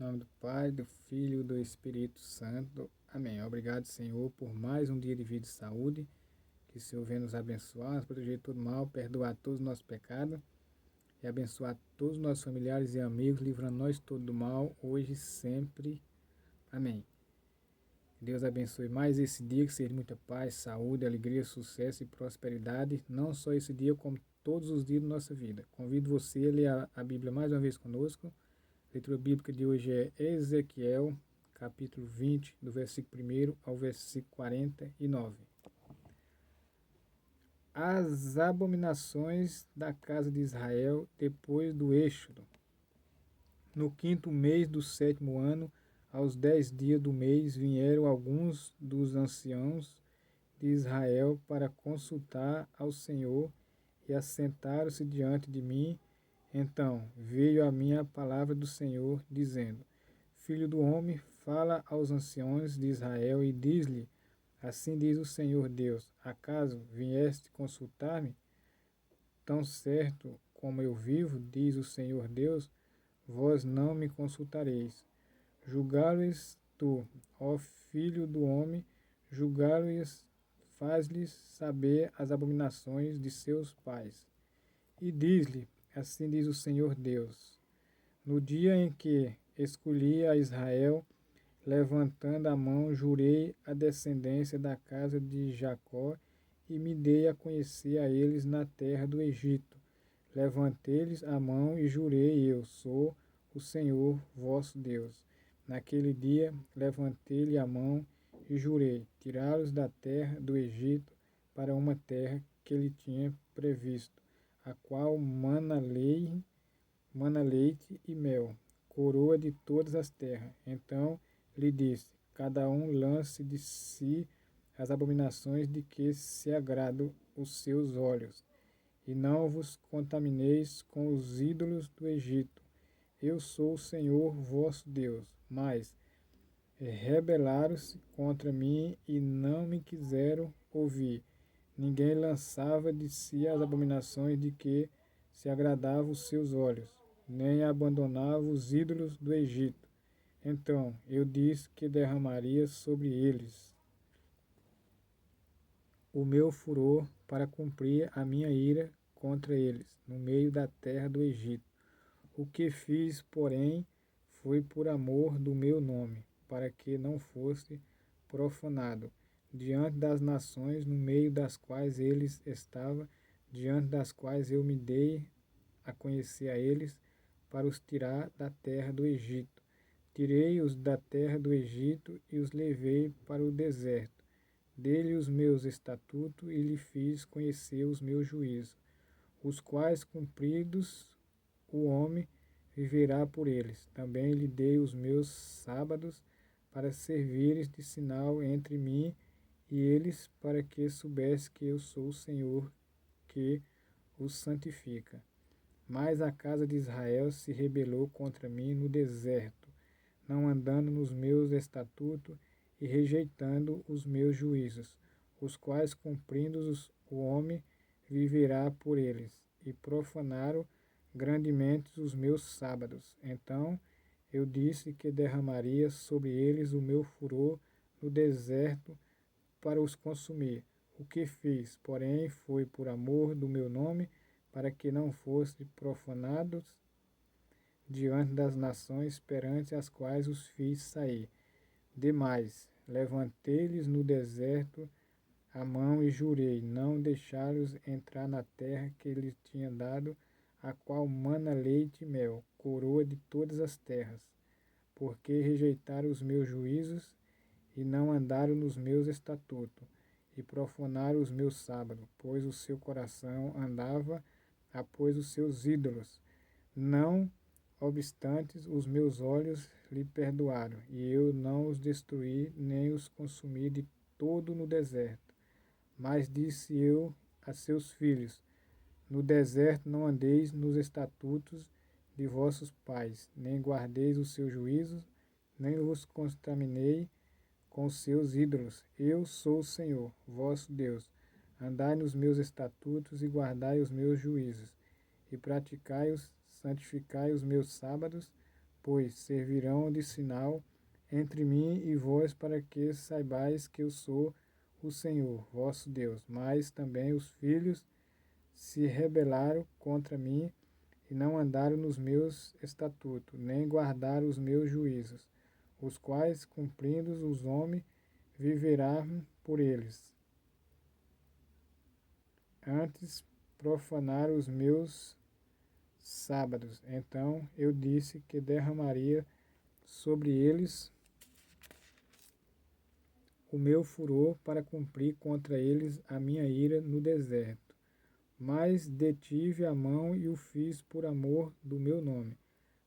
Em nome do Pai, do Filho e do Espírito Santo. Amém. Obrigado, Senhor, por mais um dia de vida e saúde. Que o Senhor venha nos abençoar, nos proteger de todo mal, perdoar todos os nossos pecados e abençoar todos os nossos familiares e amigos, livrando nós todo do mal, hoje e sempre. Amém. Deus abençoe mais esse dia, que seja muita paz, saúde, alegria, sucesso e prosperidade, não só esse dia, como todos os dias da nossa vida. Convido você a ler a Bíblia mais uma vez conosco. A leitura bíblica de hoje é Ezequiel, capítulo 20, do versículo 1 ao versículo 49. As abominações da casa de Israel depois do êxodo. No 5º mês do 7º ano, aos 10 dias do mês, vieram alguns dos anciãos de Israel para consultar ao Senhor e assentaram-se diante de mim. Então veio a mim a palavra do Senhor, dizendo: Filho do homem, fala aos anciãos de Israel e diz-lhe: Assim diz o Senhor Deus: Acaso vieste consultar-me? Tão certo como eu vivo, diz o Senhor Deus, vós não me consultareis. Julgá-los tu, ó filho do homem, julgá-los, faz-lhes saber as abominações de seus pais. E diz-lhe: Assim diz o Senhor Deus: No dia em que escolhi a Israel, levantando a mão, jurei a descendência da casa de Jacó e me dei a conhecer a eles na terra do Egito. Levantei-lhes a mão e jurei: Eu sou o Senhor vosso Deus. Naquele dia levantei-lhe a mão e jurei tirá-los da terra do Egito para uma terra que ele tinha previsto, a qual mana leite e mel, coroa de todas as terras. Então lhe disse: Cada um lance de si as abominações de que se agradam os seus olhos, e não vos contamineis com os ídolos do Egito. Eu sou o Senhor vosso Deus. Mas rebelaram-se contra mim e não me quiseram ouvir. Ninguém lançava de si as abominações de que se agradavam os seus olhos, nem abandonava os ídolos do Egito. Então eu disse que derramaria sobre eles o meu furor para cumprir a minha ira contra eles, no meio da terra do Egito. O que fiz, porém, foi por amor do meu nome, para que não fosse profanado diante das nações no meio das quais eles estavam, diante das quais eu me dei a conhecer a eles, para os tirar da terra do Egito. Tirei-os da terra do Egito e os levei para o deserto. Dei-lhe os meus estatutos e lhe fiz conhecer os meus juízos, os quais, cumpridos, o homem viverá por eles. Também lhe dei os meus sábados para servires de sinal entre mim e eles, para que soubesse que eu sou o Senhor que os santifica. Mas a casa de Israel se rebelou contra mim no deserto, não andando nos meus estatutos e rejeitando os meus juízos, os quais, cumprindo-os, o homem viverá por eles, e profanaram grandemente os meus sábados. Então eu disse que derramaria sobre eles o meu furor no deserto para os consumir. O que fiz, porém, foi por amor do meu nome, para que não fossem profanados diante das nações perante as quais os fiz sair. Demais, levantei-lhes no deserto a mão e jurei não deixá-los entrar na terra que lhes tinha dado, a qual mana leite e mel, coroa de todas as terras, porque rejeitaram os meus juízos e não andaram nos meus estatutos, e profanaram os meus sábados, pois o seu coração andava após os seus ídolos. Não obstante, os meus olhos lhe perdoaram, e eu não os destruí, nem os consumi de todo no deserto. Mas disse eu a seus filhos: No deserto não andeis nos estatutos de vossos pais, nem guardeis os seus juízos, nem vos contaminei com os seus ídolos. Eu sou o Senhor, vosso Deus. Andai nos meus estatutos e guardai os meus juízos, e praticai-os, santificai os meus sábados, pois servirão de sinal entre mim e vós, para que saibais que eu sou o Senhor, vosso Deus. Mas também os filhos se rebelaram contra mim e não andaram nos meus estatutos, nem guardaram os meus juízos, os quais, cumprindo os homens, viverão por eles. Antes profanaram os meus sábados. Então eu disse que derramaria sobre eles o meu furor para cumprir contra eles a minha ira no deserto. Mas detive a mão e o fiz por amor do meu nome,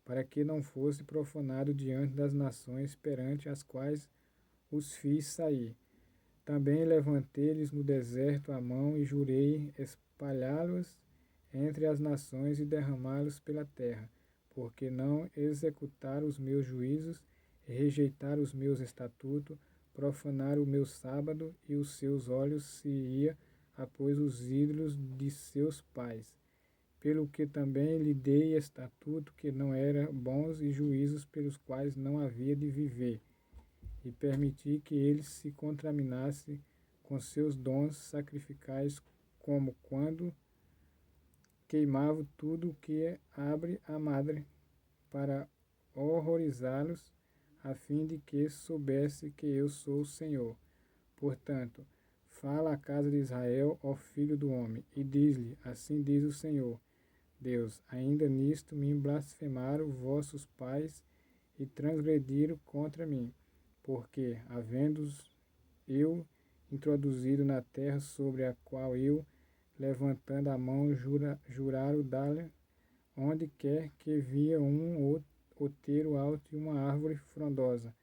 para que não fosse profanado diante das nações perante as quais os fiz sair. Também levantei-lhes no deserto a mão e jurei espalhá-los entre as nações e derramá-los pela terra, porque não executaram os meus juízos, rejeitaram os meus estatutos, profanaram o meu sábado, e os seus olhos se iam após os ídolos de seus pais. Pelo que também lhe dei estatuto que não eram bons e juízos pelos quais não havia de viver, e permiti que ele se contaminasse com seus dons sacrificais, como quando queimava tudo o que abre a madre, para horrorizá-los, a fim de que soubesse que eu sou o Senhor. Portanto, fala à casa de Israel, ó filho do homem, e diz-lhe: assim diz o Senhor Deus, ainda nisto me blasfemaram vossos pais e transgrediram contra mim, porque, havendo-os eu introduzido na terra sobre a qual eu, levantando a mão, juraram dar-lhe, onde quer que via um outeiro alto e uma árvore frondosa.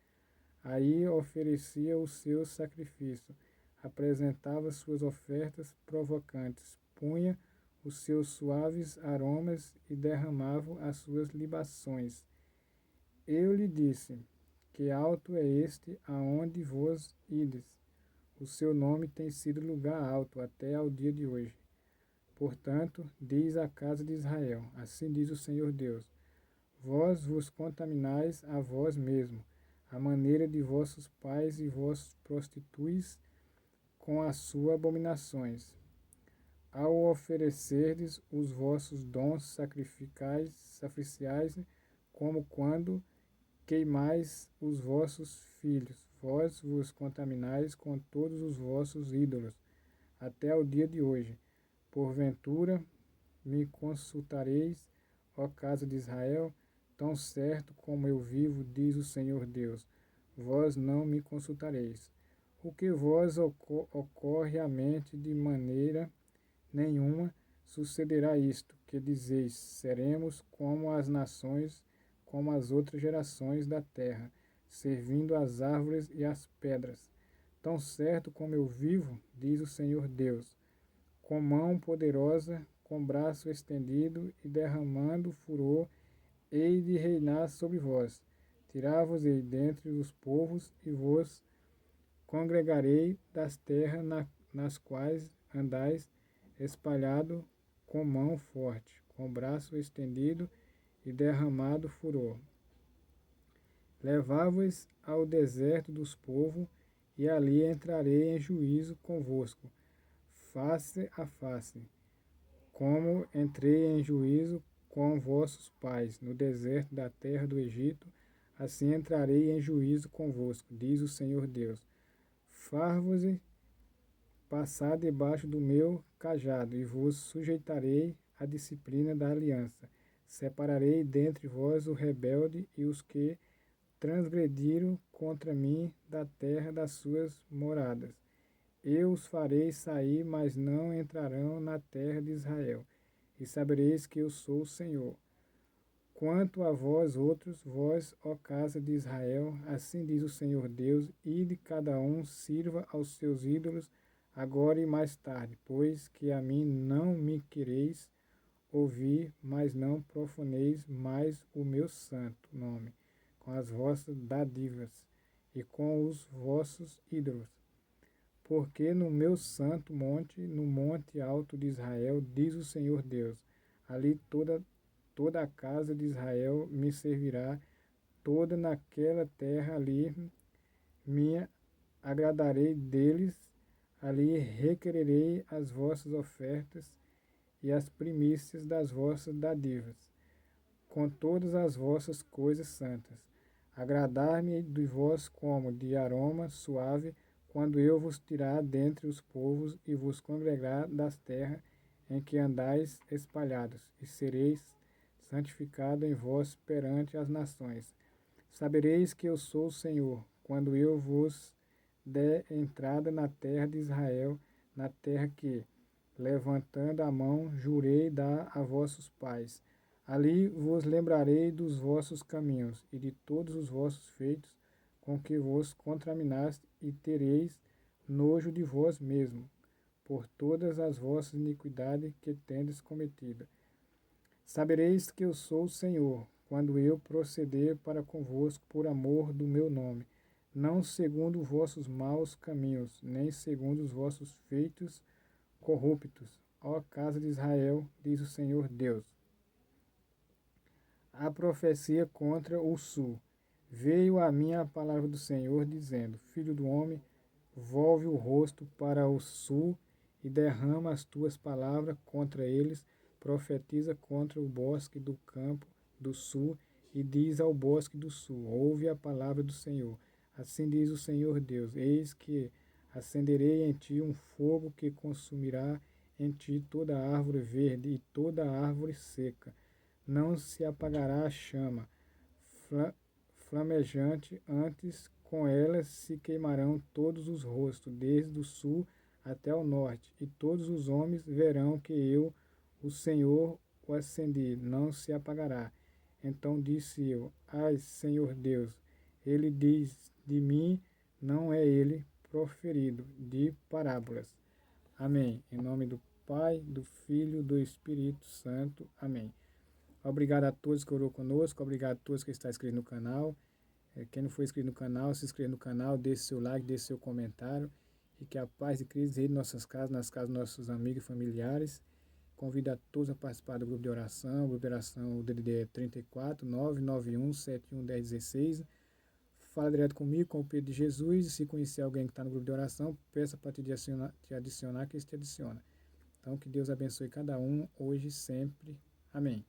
Aí oferecia o seu sacrifício, apresentava suas ofertas provocantes, punha os seus suaves aromas e derramava as suas libações. Eu lhe disse: que alto é este aonde vós ides? O seu nome tem sido lugar alto até ao dia de hoje. Portanto, diz à casa de Israel: assim diz o Senhor Deus: vós vos contaminais a vós mesmo, à maneira de vossos pais, e vos prostituís com as suas abominações. Ao oferecerdes os vossos dons sacrificiais, como quando queimais os vossos filhos, vós vos contaminais com todos os vossos ídolos, até o dia de hoje. Porventura me consultareis, ó casa de Israel, tão certo como eu vivo, diz o Senhor Deus, vós não me consultareis. O que vós ocorre à mente de maneira nenhuma sucederá isto, que dizeis: seremos como as nações, como as outras gerações da terra, servindo as árvores e as pedras. Tão certo como eu vivo, diz o Senhor Deus, com mão poderosa, com braço estendido e derramando furor, hei de reinar sobre vós. Tirar-vos-ei dentre os povos e vos congregarei das terras nas quais andais, espalhado com mão forte, com braço estendido e derramado furor. Levai-vos ao deserto dos povos, e ali entrarei em juízo convosco, face a face, como entrei em juízo com vossos pais no deserto da terra do Egito, assim entrarei em juízo convosco, diz o Senhor Deus. Far-vos passar debaixo do meu cajado, e vos sujeitarei à disciplina da aliança. Separarei dentre vós o rebelde e os que transgrediram contra mim da terra das suas moradas. Eu os farei sair, mas não entrarão na terra de Israel, e sabereis que eu sou o Senhor. Quanto a vós outros, vós, ó casa de Israel, assim diz o Senhor Deus, ide cada um sirva aos seus ídolos, agora e mais tarde, pois que a mim não me quereis ouvir, mas não profaneis mais o meu santo nome, com as vossas dádivas e com os vossos ídolos. Porque no meu santo monte, no monte alto de Israel, diz o Senhor Deus, ali toda a casa de Israel me servirá toda naquela terra ali me agradarei deles, ali requererei as vossas ofertas e as primícias das vossas dádivas, com todas as vossas coisas santas. Agradar-me de vós como de aroma suave, quando eu vos tirar dentre os povos e vos congregar das terras em que andais espalhados, e sereis santificado em vós perante as nações. Sabereis que eu sou o Senhor, quando eu vos der entrada na terra de Israel, na terra que, levantando a mão, jurei dar a vossos pais. Ali vos lembrarei dos vossos caminhos e de todos os vossos feitos com que vos contaminaste, e tereis nojo de vós mesmo, por todas as vossas iniquidades que tendes cometido. Sabereis que eu sou o Senhor, quando eu proceder para convosco por amor do meu nome, não segundo os vossos maus caminhos, nem segundo os vossos feitos corruptos, ó casa de Israel, diz o Senhor Deus. A profecia contra o sul. Veio a mim a palavra do Senhor, dizendo: Filho do homem, volve o rosto para o sul e derrama as tuas palavras contra eles, profetiza contra o bosque do campo do sul e diz ao bosque do sul: Ouve a palavra do Senhor. Assim diz o Senhor Deus: Eis que acenderei em ti um fogo que consumirá em ti toda a árvore verde e toda a árvore seca. Não se apagará a chama flamejante, antes com elas se queimarão todos os rostos, desde o sul até o norte, e todos os homens verão que eu, o Senhor, o acendi, não se apagará. Então disse eu: Ai, Senhor Deus, ele diz de mim, não é ele proferido de parábolas. Amém. Em nome do Pai, do Filho, do Espírito Santo. Amém. Obrigado a todos que orou conosco, obrigado a todos que estão inscritos no canal. Quem não for inscrito no canal, se inscreva no canal, deixe seu like, deixe seu comentário, e que a paz de Cristo reine em nossas casas, nas casas dos nossos amigos e familiares. Convido a todos a participar do grupo de oração. O grupo de oração, o DDD é 34 991 71 1016. Fala direto comigo, com o Pedro de Jesus, e se conhecer alguém que está no grupo de oração, peça para te adicionar, que eles te adiciona. Então, que Deus abençoe cada um, hoje e sempre. Amém.